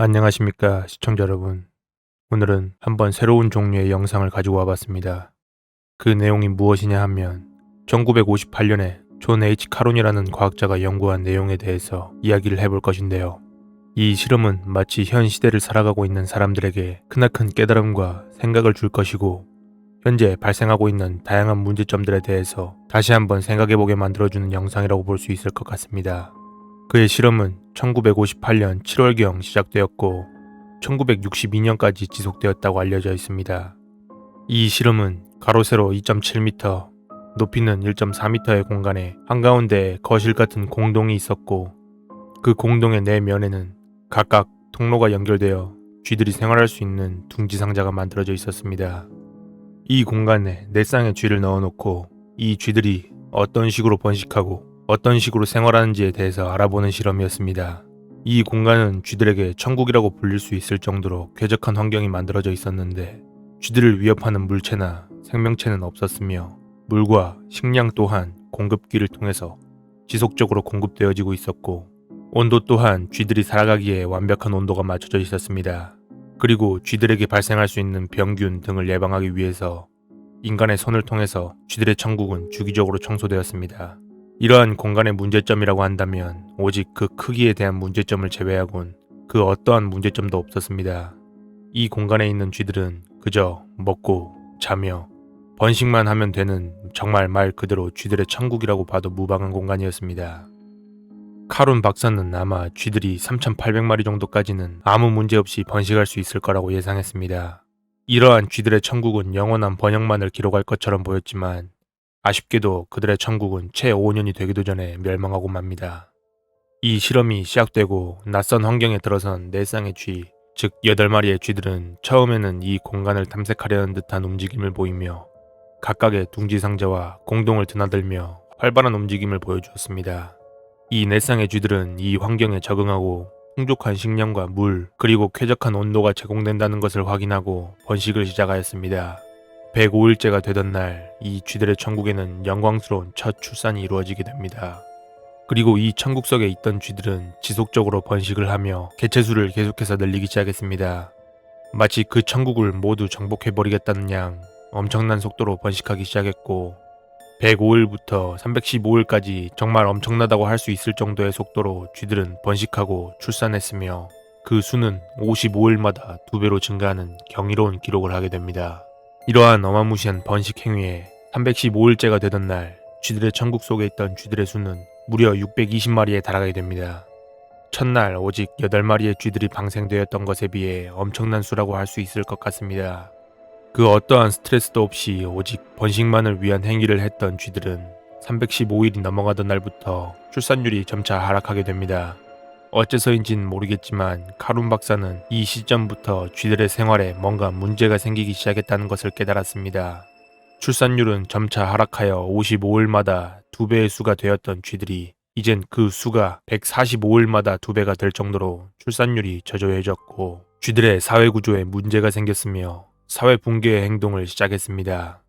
안녕하십니까 시청자 여러분. 오늘은 한번 새로운 종류의 영상을 가지고 와봤습니다. 그 내용이 무엇이냐 하면 1958년에 존 H. 카론이라는 과학자가 연구한 내용에 대해서 이야기를 해볼 것인데요. 이 실험은 마치 현 시대를 살아가고 있는 사람들에게 크나큰 깨달음과 생각을 줄 것이고, 현재 발생하고 있는 다양한 문제점들에 대해서 다시 한번 생각해보게 만들어주는 영상이라고 볼 수 있을 것 같습니다. 그의 실험은 1958년 7월경 시작되었고 1962년까지 지속되었다고 알려져 있습니다. 이 실험은 가로 세로 2.7m, 높이는 1.4m의 공간에 한가운데에 거실 같은 공동이 있었고, 그 공동의 네 면에는 각각 통로가 연결되어 쥐들이 생활할 수 있는 둥지 상자가 만들어져 있었습니다. 이 공간에 네 쌍의 쥐를 넣어놓고 이 쥐들이 어떤 식으로 번식하고 어떤 식으로 생활하는지에 대해서 알아보는 실험이었습니다. 이 공간은 쥐들에게 천국이라고 불릴 수 있을 정도로 쾌적한 환경이 만들어져 있었는데, 쥐들을 위협하는 물체나 생명체는 없었으며 물과 식량 또한 공급기를 통해서 지속적으로 공급되어지고 있었고, 온도 또한 쥐들이 살아가기에 완벽한 온도가 맞춰져 있었습니다. 그리고 쥐들에게 발생할 수 있는 병균 등을 예방하기 위해서 인간의 손을 통해서 쥐들의 천국은 주기적으로 청소되었습니다. 이러한 공간의 문제점이라고 한다면 오직 그 크기에 대한 문제점을 제외하곤 그 어떠한 문제점도 없었습니다. 이 공간에 있는 쥐들은 그저 먹고 자며 번식만 하면 되는, 정말 말 그대로 쥐들의 천국이라고 봐도 무방한 공간이었습니다. 카론 박사는 아마 쥐들이 3,800마리 정도까지는 아무 문제 없이 번식할 수 있을 거라고 예상했습니다. 이러한 쥐들의 천국은 영원한 번영만을 기록할 것처럼 보였지만, 아쉽게도 그들의 천국은 채 5년이 되기도 전에 멸망하고 맙니다. 이 실험이 시작되고 낯선 환경에 들어선 4쌍의 쥐, 즉 8마리의 쥐들은 처음에는 이 공간을 탐색하려는 듯한 움직임을 보이며 각각의 둥지 상자와 공동을 드나들며 활발한 움직임을 보여주었습니다. 이 4쌍의 쥐들은 이 환경에 적응하고 풍족한 식량과 물, 그리고 쾌적한 온도가 제공된다는 것을 확인하고 번식을 시작하였습니다. 105일째가 되던 날, 이 쥐들의 천국에는 영광스러운 첫 출산이 이루어지게 됩니다. 그리고 이 천국 속에 있던 쥐들은 지속적으로 번식을 하며 개체수를 계속해서 늘리기 시작했습니다. 마치 그 천국을 모두 정복해버리겠다는 양 엄청난 속도로 번식하기 시작했고, 105일부터 315일까지 정말 엄청나다고 할 수 있을 정도의 속도로 쥐들은 번식하고 출산했으며, 그 수는 55일마다 2배로 증가하는 경이로운 기록을 하게 됩니다. 이러한 어마무시한 번식 행위에 315일째가 되던 날, 쥐들의 천국 속에 있던 쥐들의 수는 무려 620마리에 달하게 됩니다. 첫날 오직 8마리의 쥐들이 방생되었던 것에 비해 엄청난 수라고 할 수 있을 것 같습니다. 그 어떠한 스트레스도 없이 오직 번식만을 위한 행위를 했던 쥐들은 315일이 넘어가던 날부터 출산율이 점차 하락하게 됩니다. 어째서인진 모르겠지만 카룬 박사는 이 시점부터 쥐들의 생활에 뭔가 문제가 생기기 시작했다는 것을 깨달았습니다. 출산율은 점차 하락하여 55일마다 2배의 수가 되었던 쥐들이 이젠 그 수가 145일마다 2배가 될 정도로 출산율이 저조해졌고, 쥐들의 사회구조에 문제가 생겼으며 사회 붕괴의 행동을 시작했습니다.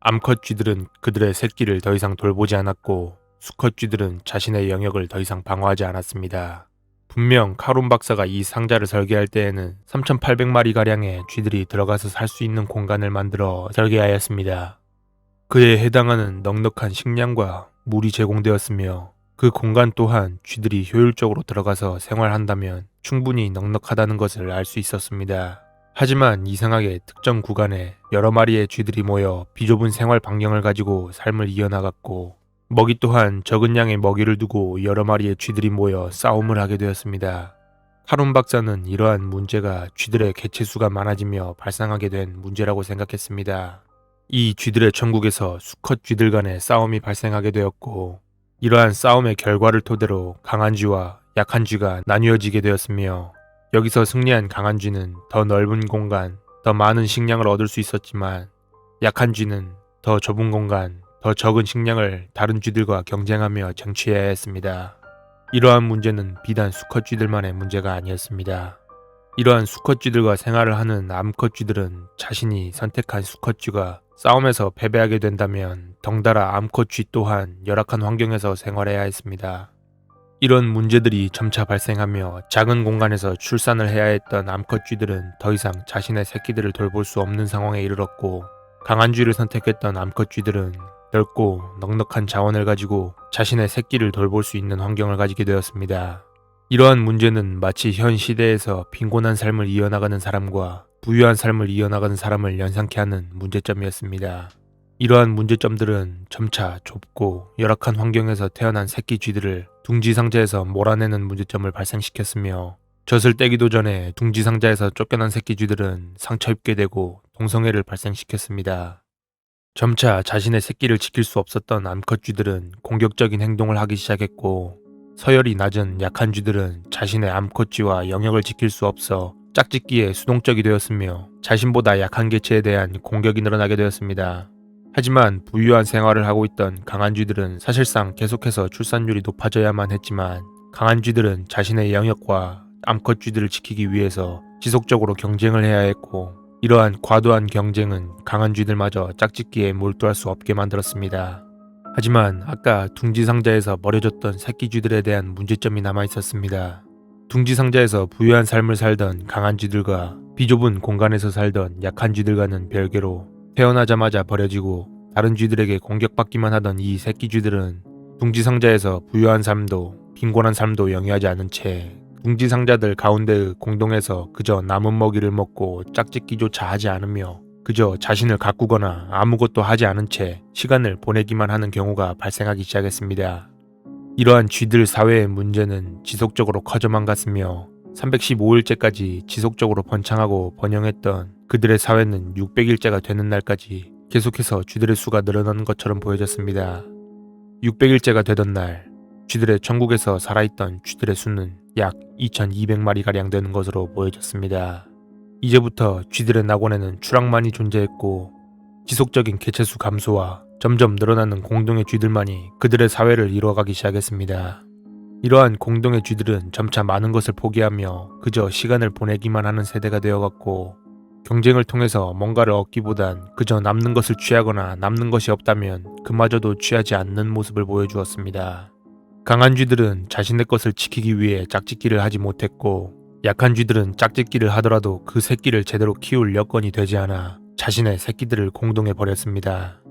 암컷 쥐들은 그들의 새끼를 더 이상 돌보지 않았고, 수컷 쥐들은 자신의 영역을 더 이상 방어하지 않았습니다. 분명 카론 박사가 이 상자를 설계할 때에는 3,800마리가량의 쥐들이 들어가서 살 수 있는 공간을 만들어 설계하였습니다. 그에 해당하는 넉넉한 식량과 물이 제공되었으며, 그 공간 또한 쥐들이 효율적으로 들어가서 생활한다면 충분히 넉넉하다는 것을 알 수 있었습니다. 하지만 이상하게 특정 구간에 여러 마리의 쥐들이 모여 비좁은 생활 반경을 가지고 삶을 이어나갔고, 먹이 또한 적은 양의 먹이를 두고 여러 마리의 쥐들이 모여 싸움을 하게 되었습니다. 카론 박사는 이러한 문제가 쥐들의 개체수가 많아지며 발생하게 된 문제라고 생각했습니다. 이 쥐들의 천국에서 수컷 쥐들 간의 싸움이 발생하게 되었고, 이러한 싸움의 결과를 토대로 강한 쥐와 약한 쥐가 나뉘어지게 되었으며, 여기서 승리한 강한 쥐는 더 넓은 공간, 더 많은 식량을 얻을 수 있었지만, 약한 쥐는 더 좁은 공간, 더 적은 식량을 다른 쥐들과 경쟁하며 쟁취해야 했습니다. 이러한 문제는 비단 수컷 쥐들만의 문제가 아니었습니다. 이러한 수컷 쥐들과 생활을 하는 암컷 쥐들은 자신이 선택한 수컷 쥐가 싸움에서 패배하게 된다면 덩달아 암컷 쥐 또한 열악한 환경에서 생활해야 했습니다. 이런 문제들이 점차 발생하며 작은 공간에서 출산을 해야 했던 암컷 쥐들은 더 이상 자신의 새끼들을 돌볼 수 없는 상황에 이르렀고, 강한 쥐를 선택했던 암컷 쥐들은 넓고 넉넉한 자원을 가지고 자신의 새끼를 돌볼 수 있는 환경을 가지게 되었습니다. 이러한 문제는 마치 현 시대에서 빈곤한 삶을 이어나가는 사람과 부유한 삶을 이어나가는 사람을 연상케 하는 문제점이었습니다. 이러한 문제점들은 점차 좁고 열악한 환경에서 태어난 새끼 쥐들을 둥지 상자에서 몰아내는 문제점을 발생시켰으며, 젖을 떼기도 전에 둥지 상자에서 쫓겨난 새끼 쥐들은 상처 입게 되고 동성애를 발생시켰습니다. 점차 자신의 새끼를 지킬 수 없었던 암컷 쥐들은 공격적인 행동을 하기 시작했고, 서열이 낮은 약한 쥐들은 자신의 암컷 쥐와 영역을 지킬 수 없어 짝짓기에 수동적이 되었으며 자신보다 약한 개체에 대한 공격이 늘어나게 되었습니다. 하지만 부유한 생활을 하고 있던 강한 쥐들은 사실상 계속해서 출산율이 높아져야만 했지만, 강한 쥐들은 자신의 영역과 암컷 쥐들을 지키기 위해서 지속적으로 경쟁을 해야 했고, 이러한 과도한 경쟁은 강한 쥐들마저 짝짓기에 몰두할 수 없게 만들었습니다. 하지만 아까 둥지 상자에서 버려졌던 새끼 쥐들에 대한 문제점이 남아 있었습니다. 둥지 상자에서 부유한 삶을 살던 강한 쥐들과 비좁은 공간에서 살던 약한 쥐들과는 별개로 태어나자마자 버려지고 다른 쥐들에게 공격받기만 하던 이 새끼 쥐들은 둥지 상자에서 부유한 삶도 빈곤한 삶도 영위하지 않은 채 둥지 상자들 가운데의 공동에서 그저 남은 먹이를 먹고 짝짓기조차 하지 않으며 그저 자신을 가꾸거나 아무것도 하지 않은 채 시간을 보내기만 하는 경우가 발생하기 시작했습니다. 이러한 쥐들 사회의 문제는 지속적으로 커져만 갔으며 315일째까지 지속적으로 번창하고 번영했던 그들의 사회는 600일째가 되는 날까지 계속해서 쥐들의 수가 늘어나는 것처럼 보여졌습니다. 600일째가 되던 날, 쥐들의 천국에서 살아있던 쥐들의 수는 약 2200마리가량 되는 것으로 보여졌습니다. 이제부터 쥐들의 낙원에는 추락만이 존재했고, 지속적인 개체수 감소와 점점 늘어나는 공동의 쥐들만이 그들의 사회를 이루어가기 시작했습니다. 이러한 공동의 쥐들은 점차 많은 것을 포기하며 그저 시간을 보내기만 하는 세대가 되어갔고, 경쟁을 통해서 뭔가를 얻기보단 그저 남는 것을 취하거나 남는 것이 없다면 그마저도 취하지 않는 모습을 보여주었습니다. 강한 쥐들은 자신의 것을 지키기 위해 짝짓기를 하지 못했고, 약한 쥐들은 짝짓기를 하더라도 그 새끼를 제대로 키울 여건이 되지 않아 자신의 새끼들을 공동에 버렸습니다.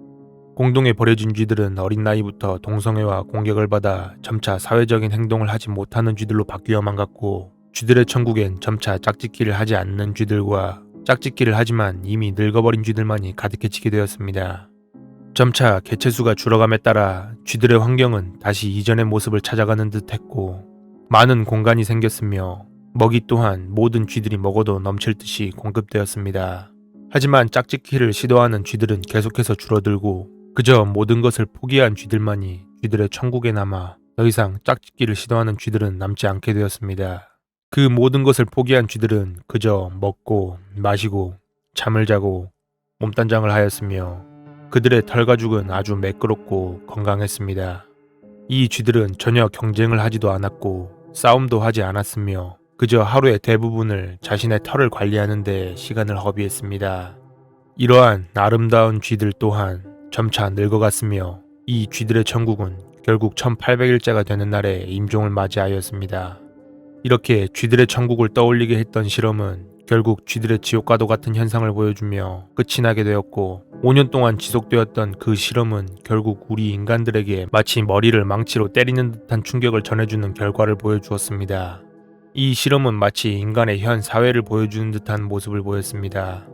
공동에 버려진 쥐들은 어린 나이부터 동성애와 공격을 받아 점차 사회적인 행동을 하지 못하는 쥐들로 바뀌어만 갔고, 쥐들의 천국엔 점차 짝짓기를 하지 않는 쥐들과 짝짓기를 하지만 이미 늙어버린 쥐들만이 가득해지게 되었습니다. 점차 개체수가 줄어감에 따라 쥐들의 환경은 다시 이전의 모습을 찾아가는 듯 했고, 많은 공간이 생겼으며 먹이 또한 모든 쥐들이 먹어도 넘칠 듯이 공급되었습니다. 하지만 짝짓기를 시도하는 쥐들은 계속해서 줄어들고 그저 모든 것을 포기한 쥐들만이 쥐들의 천국에 남아 더 이상 짝짓기를 시도하는 쥐들은 남지 않게 되었습니다. 그 모든 것을 포기한 쥐들은 그저 먹고 마시고 잠을 자고 몸단장을 하였으며 그들의 털가죽은 아주 매끄럽고 건강했습니다. 이 쥐들은 전혀 경쟁을 하지도 않았고 싸움도 하지 않았으며 그저 하루의 대부분을 자신의 털을 관리하는 데 시간을 허비했습니다. 이러한 아름다운 쥐들 또한 점차 늙어갔으며 이 쥐들의 천국은 결국 1800일째가 되는 날에 임종을 맞이하였습니다. 이렇게 쥐들의 천국을 떠올리게 했던 실험은 결국 쥐들의 지옥과도 같은 현상을 보여주며 끝이 나게 되었고, 5년 동안 지속되었던 그 실험은 결국 우리 인간들에게 마치 머리를 망치로 때리는 듯한 충격을 전해주는 결과를 보여주었습니다. 이 실험은 마치 인간의 현 사회를 보여주는 듯한 모습을 보였습니다.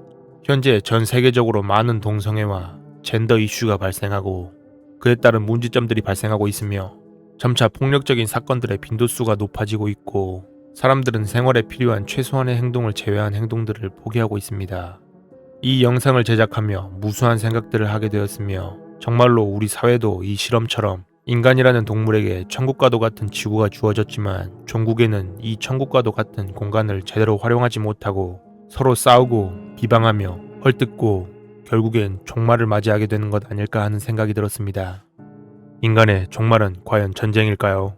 현재 전 세계적으로 많은 동성애와 젠더 이슈가 발생하고 그에 따른 문제점들이 발생하고 있으며 점차 폭력적인 사건들의 빈도수가 높아지고 있고, 사람들은 생활에 필요한 최소한의 행동을 제외한 행동들을 포기하고 있습니다. 이 영상을 제작하며 무수한 생각들을 하게 되었으며, 정말로 우리 사회도 이 실험처럼 인간이라는 동물에게 천국과도 같은 지구가 주어졌지만 종국에는 이 천국과도 같은 공간을 제대로 활용하지 못하고 서로 싸우고 비방하며 헐뜯고 결국엔 종말을 맞이하게 되는 것 아닐까 하는 생각이 들었습니다. 인간의 종말은 과연 전쟁일까요?